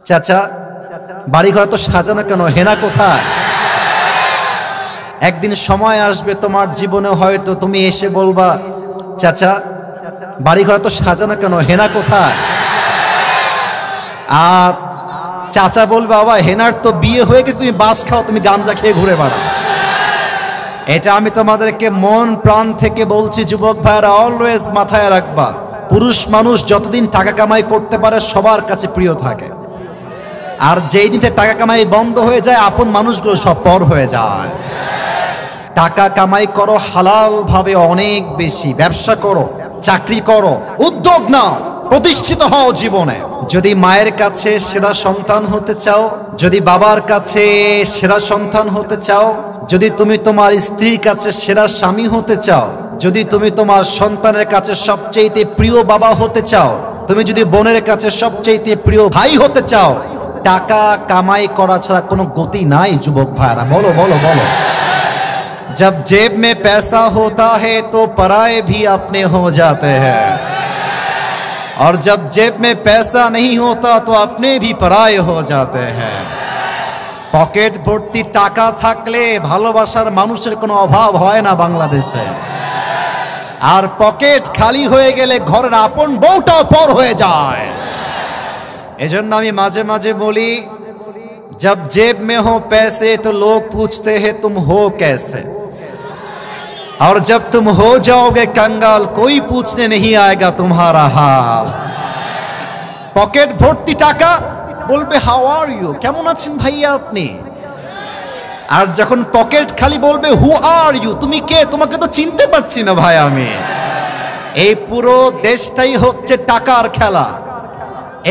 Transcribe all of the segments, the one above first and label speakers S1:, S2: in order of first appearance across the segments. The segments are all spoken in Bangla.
S1: চাচা বাড়িঘর তো সাজানো কেন, হেনা কোথায়? একদিন সময় আসবে তোমার জীবনে, হয়তো তুমি এসে বলবা, চাচা বাড়িঘর তো সাজানো কেন, হেনা কোথায়? আর চাচা বলবে, বাবা হেনার তো বিয়ে হয়ে গেছে, তুমি বাস খাও, তুমি গাঞ্জা খেয়ে ঘুরে বেড়াও। এটা আমি তোমাদেরকে মন প্রাণ থেকে বলছি, যুবক ভাইরা অলওয়েজ মাথায় রাখবা, পুরুষ মানুষ যতদিন টাকা কামাই করতে পারে সবার কাছে প্রিয় থাকে, আর যেই দিন টাকা কামাই বন্ধ হয়ে যায় আপন মানুষগুলো সব পর হয়ে যায়। টাকা কামাই করো হালাল ভাবে, অনেক বেশি ব্যবসা করো, চাকরি করো, উদ্যোগ নাও, প্রতিষ্ঠিত হও জীবনে। যদি মায়ের কাছে সেরা সন্তান হতে চাও, যদি বাবার কাছে সেরা সন্তান হতে চাও, যদি তুমি তোমার স্ত্রীর কাছে সেরা স্বামী হতে চাও, যদি তুমি তোমার সন্তানের কাছে সবচেয়ে প্রিয় বাবা হতে চাও, তুমি যদি বোনের কাছে সবচেয়ে প্রিয় ভাই হতে চাও, টাকা কামাই করা ছাড়া কোনো গতি নাই যুবক ভাইরা। বলো বলো বলো। जब जेब में पैसा होता है तो पराए भी अपने हो जाते हैं, और जब जेब में पैसा नहीं होता तो अपने भी पराए हो जाते हैं। পকেট ভর্তি টাকা থাকলে ভালোবাসার মানুষের কোনো অভাব হয় না বাংলাদেশে, আর পকেট খালি হয়ে গেলে ঘরের আপন বউটাও পর হয়ে যায়। এজন্য আমি মাঝে মাঝে বলি, जब जेब में हो पैसे तो लोग पूछते हैं तुम हो कैसे, और जब तुम हो जाओगे कंगाल कोई पूछने नहीं आएगा तुम्हारा हाल। पॉकेट भर्ती टाका बोलबे हाउ आर यू, केमन आছেন ভাইয়া আপনি, আর যখন পকেট খালি বলবে হু আর ইউ, তুমি কে, তোমাকে তো চিনতে পারছি না ভাই আমি। এই পুরো দেশটাই হচ্ছে টাকার খেলা।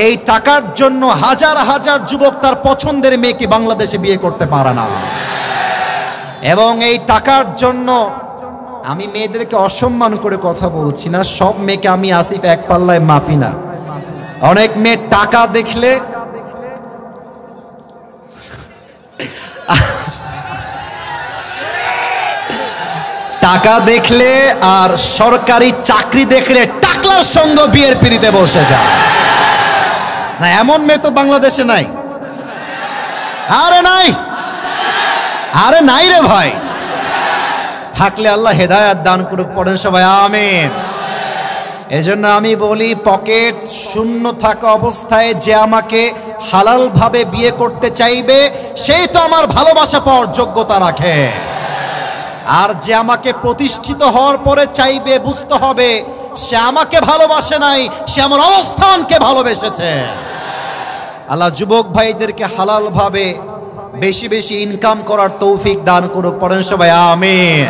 S1: এই টাকার জন্য হাজার হাজার যুবক তার পছন্দের মেয়েকে বাংলাদেশে বিয়ে করতে পারে না, এবং এই টাকার জন্য আমি মেয়েদেরকে অসম্মান করে কথা বলছি না, সব মেয়েকে আমি আসিফ এক পাল্লায় মাপি না। অনেক মেয়ে টাকা দেখলে টাকা দেখলে আর সরকারি চাকরি দেখলে টাকলার সঙ্গ বিয়ের পিড়িতে বসে যায় না, এমন মেয়ে তো বাংলাদেশে নাই। আরে নাই, আরে নাই রে ভাই, থাকলে আল্লাহ হেদায়েত দান করুক, পড়েন সবাই আমিন। এজন্য আমি বলি, পকেট শূন্য থাকা অবস্থায় যে আমাকে হালাল ভাবে বিয়ে করতে চাইবে সেই তো আমার ভালোবাসা পাওয়ার যোগ্যতা রাখে, আর যে আমাকে প্রতিষ্ঠিত হওয়ার পরে চাইবে বুঝতে হবে সে আমাকে ভালোবাসে নাই, সে আমার অবস্থানকে ভালোবেসেছে। আল্লাহ যুবক ভাইদেরকে হালাল ভাবে বেশি বেশি ইনকাম করার তৌফিক দান করুক, পড়েন সবাই আমিন।